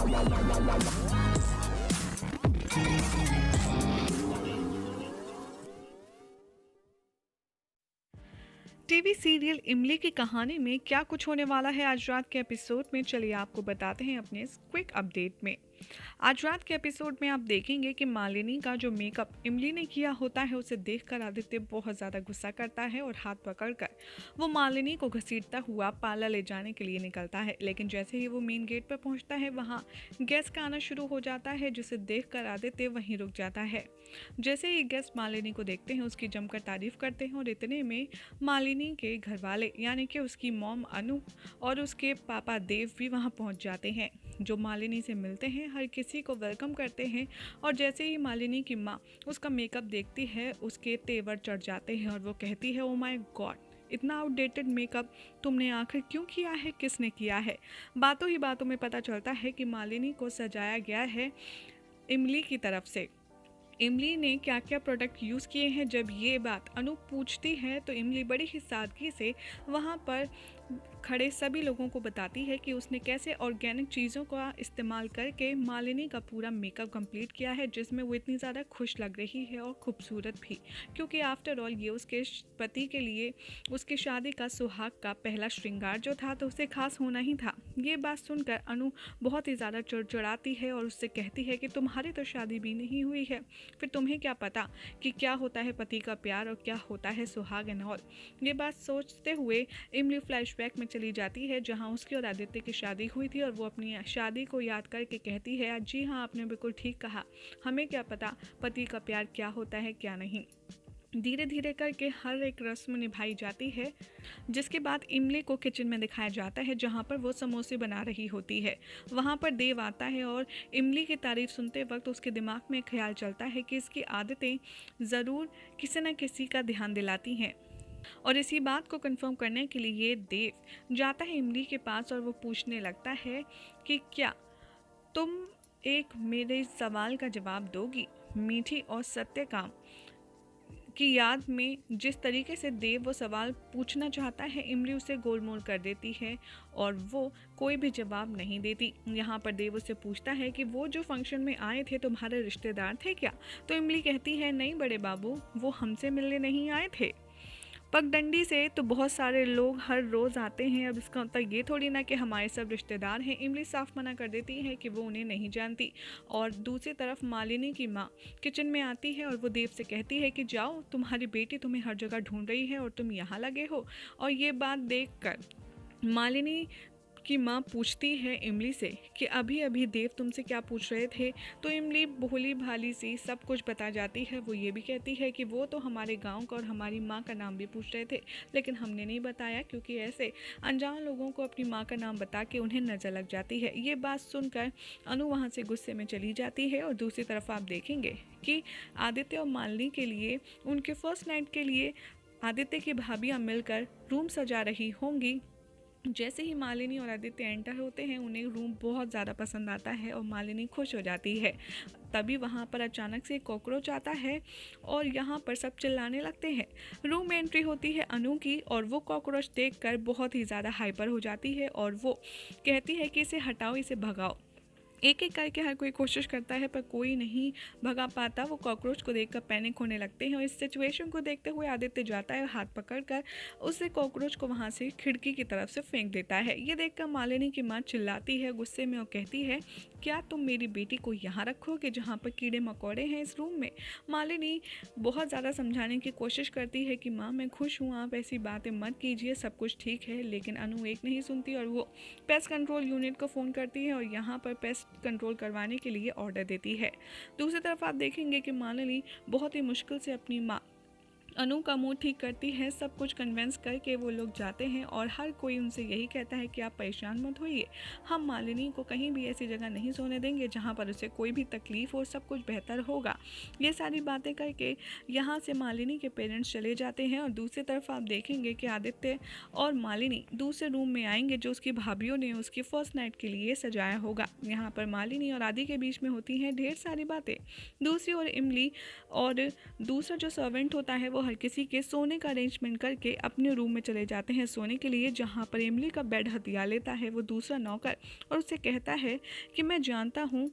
TV serial इमली की कहानी में क्या कुछ होने वाला है आज रात के एपिसोड में, चलिए आपको बताते हैं अपने इस क्विक अपडेट में। आज रात के एपिसोड में आप देखेंगे कि मालिनी का जो मेकअप इमली ने किया होता है उसे देखकर आदित्य बहुत ज़्यादा गुस्सा करता है और हाथ पकड़कर वो मालिनी को घसीटता हुआ पार्लर ले जाने के लिए निकलता है। लेकिन जैसे ही वो मेन गेट पर पहुंचता है वहाँ गेस्ट आना शुरू हो जाता है, जिसे देखकर आदित्य वहीं रुक जाता है। जैसे ही गेस्ट मालिनी को देखते हैं उसकी जमकर तारीफ करते हैं और इतने में मालिनी के घर वाले यानी कि उसकी मॉम अनु और उसके पापा देव भी वहाँ पहुँच जाते हैं, जो मालिनी से मिलते हैं, हर किसी को वेलकम करते हैं। और जैसे ही मालिनी की माँ उसका मेकअप देखती है उसके तेवर चढ़ जाते हैं और वो कहती है, ओ माय गॉड, इतना आउटडेटेड मेकअप तुमने आखिर क्यों किया है, किसने किया है। बातों ही बातों में पता चलता है कि मालिनी को सजाया गया है इमली की तरफ से। इमली ने क्या क्या प्रोडक्ट यूज़ किए हैं, जब ये बात अनु पूछती है तो इमली बड़ी ही सादगी से वहाँ पर खड़े सभी लोगों को बताती है कि उसने कैसे ऑर्गेनिक चीज़ों का इस्तेमाल करके मालिनी का पूरा मेकअप कंप्लीट किया है, जिसमें वो इतनी ज़्यादा खुश लग रही है और खूबसूरत भी, क्योंकि आफ्टर ऑल ये उसके पति के लिए उसकी शादी का सुहाग का पहला श्रृंगार जो था तो उसे खास होना ही था। ये बात सुनकर अनु बहुत ही ज़्यादा चिड़चिड़ाती है और उससे कहती है कि तुम्हारी तो शादी भी नहीं हुई है, फिर तुम्हें क्या पता कि क्या होता है पति का प्यार और क्या होता है सुहाग एंड ऑल। ये बात सोचते हुए इमली फ्लैशबैक में चली जाती है जहां उसकी और आदित्य की शादी हुई थी और वो अपनी शादी को याद करके कहती है, जी हाँ, आपने बिल्कुल ठीक कहा, हमें क्या पता पति का प्यार क्या होता है क्या नहीं। धीरे धीरे करके हर एक रस्म निभाई जाती है, जिसके बाद इमली को किचन में दिखाया जाता है जहां पर वो समोसे बना रही होती है। वहां पर देव आता है और इमली की तारीफ सुनते वक्त उसके दिमाग में ख्याल चलता है कि इसकी आदतें ज़रूर किसी न किसी का ध्यान दिलाती हैं। और इसी बात को कंफर्म करने के लिए देव जाता है इमली के पास और वो पूछने लगता है कि क्या तुम एक मेरे सवाल का जवाब दोगी। मीठी और सत्य काम की याद में जिस तरीके से देव वो सवाल पूछना चाहता है, इमली उसे गोलमोल कर देती है और वो कोई भी जवाब नहीं देती। यहाँ पर देव उससे पूछता है कि वो जो फंक्शन में आए थे तुम्हारे रिश्तेदार थे क्या। तो इमली कहती है, नहीं बड़े बाबू, वो हमसे मिलने नहीं आए थे, पगडंडी से तो बहुत सारे लोग हर रोज़ आते हैं, अब इसका मतलब ये थोड़ी ना कि हमारे सब रिश्तेदार हैं। इमली साफ मना कर देती है कि वो उन्हें नहीं जानती। और दूसरी तरफ मालिनी की माँ किचन में आती है और वो देव से कहती है कि जाओ, तुम्हारी बेटी तुम्हें हर जगह ढूंढ रही है और तुम यहाँ लगे हो। और ये बात देखकर मालिनी की माँ पूछती है इमली से कि अभी अभी देव तुमसे क्या पूछ रहे थे। तो इमली भोली भाली सी सब कुछ बता जाती है। वो ये भी कहती है कि वो तो हमारे गांव का और हमारी माँ का नाम भी पूछ रहे थे, लेकिन हमने नहीं बताया क्योंकि ऐसे अनजान लोगों को अपनी माँ का नाम बता के उन्हें नज़र लग जाती है। ये बात सुनकर अनु वहाँ से गुस्से में चली जाती है। और दूसरी तरफ आप देखेंगे कि आदित्य और मालिनी के लिए उनके फर्स्ट नाइट के लिए आदित्य की भाभियाँ मिलकर रूम सजा रही होंगी। जैसे ही मालिनी और आदित्य एंटर होते हैं उन्हें रूम बहुत ज़्यादा पसंद आता है और मालिनी खुश हो जाती है। तभी वहाँ पर अचानक से कॉकरोच आता है और यहाँ पर सब चिल्लाने लगते हैं। रूम में एंट्री होती है अनु की और वो कॉकरोच देखकर बहुत ही ज़्यादा हाइपर हो जाती है और वो कहती है कि इसे हटाओ, इसे भगाओ। एक एक करके हर कोई कोशिश करता है पर कोई नहीं भगा पाता। वो कॉकरोच को देखकर पैनिक होने लगते हैं और इस सिचुएशन को देखते हुए आदित्य जाता है, हाथ पकड़कर उससे कॉकरोच को वहाँ से खिड़की की तरफ से फेंक देता है। ये देखकर मालिनी की माँ चिल्लाती है गुस्से में और कहती है, क्या तुम मेरी बेटी को यहाँ रखोगे जहाँ पर कीड़े मकोड़े हैं इस रूम में। मालिनी बहुत ज़्यादा समझाने की कोशिश करती है कि माँ मैं खुश हूँ, आप ऐसी बातें मत कीजिए, सब कुछ ठीक है। लेकिन अनु एक नहीं सुनती और वो पेस्ट कंट्रोल यूनिट को फ़ोन करती है और यहाँ पर पेस्ट कंट्रोल करवाने के लिए ऑर्डर देती है। दूसरी तरफ आप देखेंगे कि मालिनी बहुत ही मुश्किल से अपनी माँ अनु का मुंह ठीक करती है। सब कुछ कन्विंस करके वो लोग जाते हैं और हर कोई उनसे यही कहता है कि आप परेशान मत होइए, हम मालिनी को कहीं भी ऐसी जगह नहीं सोने देंगे जहाँ पर उसे कोई भी तकलीफ हो, सब कुछ बेहतर होगा। ये सारी बातें करके यहाँ से मालिनी के पेरेंट्स चले जाते हैं और दूसरी तरफ आप देखेंगे कि आदित्य और मालिनी दूसरे रूम में आएंगे जो उसकी भाभीियों ने उसकी फर्स्ट नाइट के लिए सजाया होगा। यहाँ पर मालिनी और आदि के बीच में होती हैं ढेर सारी बातें। दूसरी ओर इमली और दूसरा जो सर्वेंट होता है वो हर किसी के सोने का अरेंजमेंट करके अपने रूम में चले जाते हैं सोने के लिए, जहाँ पर इमली का बेड हथिया लेता है वो दूसरा नौकर और उससे कहता है कि मैं जानता हूँ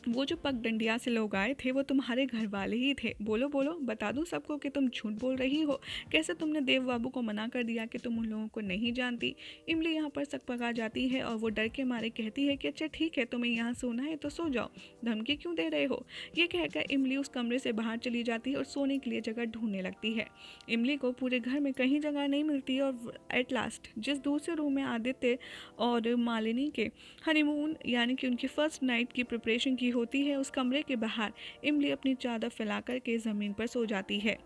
वो जो पगडंडिया से लोग आए थे वो तुम्हारे घर वाले ही थे। बोलो बोलो, बता दूं सबको कि तुम झूठ बोल रही हो। कैसे तुमने देव बाबू को मना कर दिया कि तुम उन लोगों को नहीं जानती। इमली यहाँ पर सकपका जाती है और वो डर के मारे कहती है कि अच्छा ठीक है, तुम्हें यहाँ सोना है तो सो जाओ, धमकी क्यों दे रहे हो। ये कहकर इमली उस कमरे से बाहर चली जाती है और सोने के लिए जगह ढूंढने लगती है। इमली को पूरे घर में कहीं जगह नहीं मिलती और एट लास्ट जिस दूसरे रूम में आदित्य और मालिनी के हनीमून यानी कि उनकी फर्स्ट नाइट की प्रिपरेशन की होती है, उस कमरे के बाहर इमली अपनी चादर फैला कर के ज़मीन पर सो जाती है।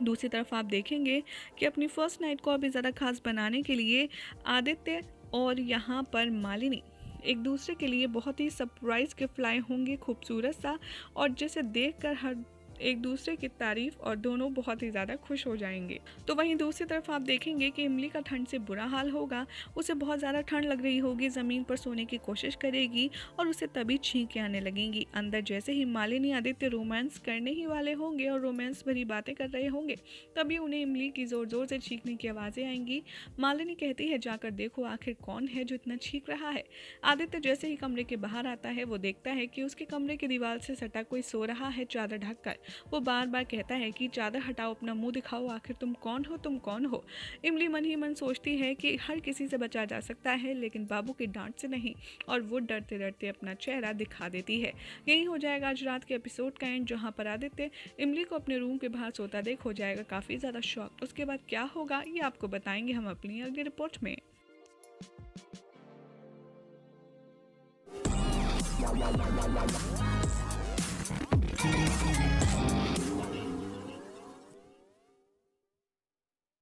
दूसरी तरफ आप देखेंगे कि अपनी फर्स्ट नाइट को अभी ज़्यादा खास बनाने के लिए आदित्य और यहाँ पर मालिनी एक दूसरे के लिए बहुत ही सरप्राइज गिफ्ट लाए होंगे, खूबसूरत सा, और जिसे देखकर हर एक दूसरे की तारीफ और दोनों बहुत ही ज़्यादा खुश हो जाएंगे। तो वहीं दूसरी तरफ आप देखेंगे कि इमली का ठंड से बुरा हाल होगा, उसे बहुत ज़्यादा ठंड लग रही होगी, ज़मीन पर सोने की कोशिश करेगी और उसे तभी छींकें आने लगेंगी। अंदर जैसे ही मालिनी आदित्य रोमांस करने ही वाले होंगे और रोमांस भरी बातें कर रहे होंगे, तभी उन्हें इमली की ज़ोर ज़ोर से छींकने की आवाज़ें आएंगी। मालिनी कहती है जाकर देखो आखिर कौन है जो इतना छींक रहा है। आदित्य जैसे ही कमरे के बाहर आता है वो देखता है कि उसके कमरे की दीवार से सटा कोई सो रहा है चादर ढककर। वो बार बार कहता है कि चादर हटाओ, अपना मुंह दिखाओ, आखिर तुम कौन हो, तुम कौन हो। इमली मन ही मन सोचती है कि हर किसी से बचा जा सकता है लेकिन बाबू की डांट से नहीं, और वो डरते डरते अपना चेहरा दिखा देती है। यही हो जाएगा आज रात के एपिसोड का एंड, जहाँ पर आदित्य इमली को अपने रूम के बाहर सोता देख हो जाएगा काफ़ी ज़्यादा शॉक। उसके बाद क्या होगा ये आपको बताएंगे हम अपनी अगली रिपोर्ट में।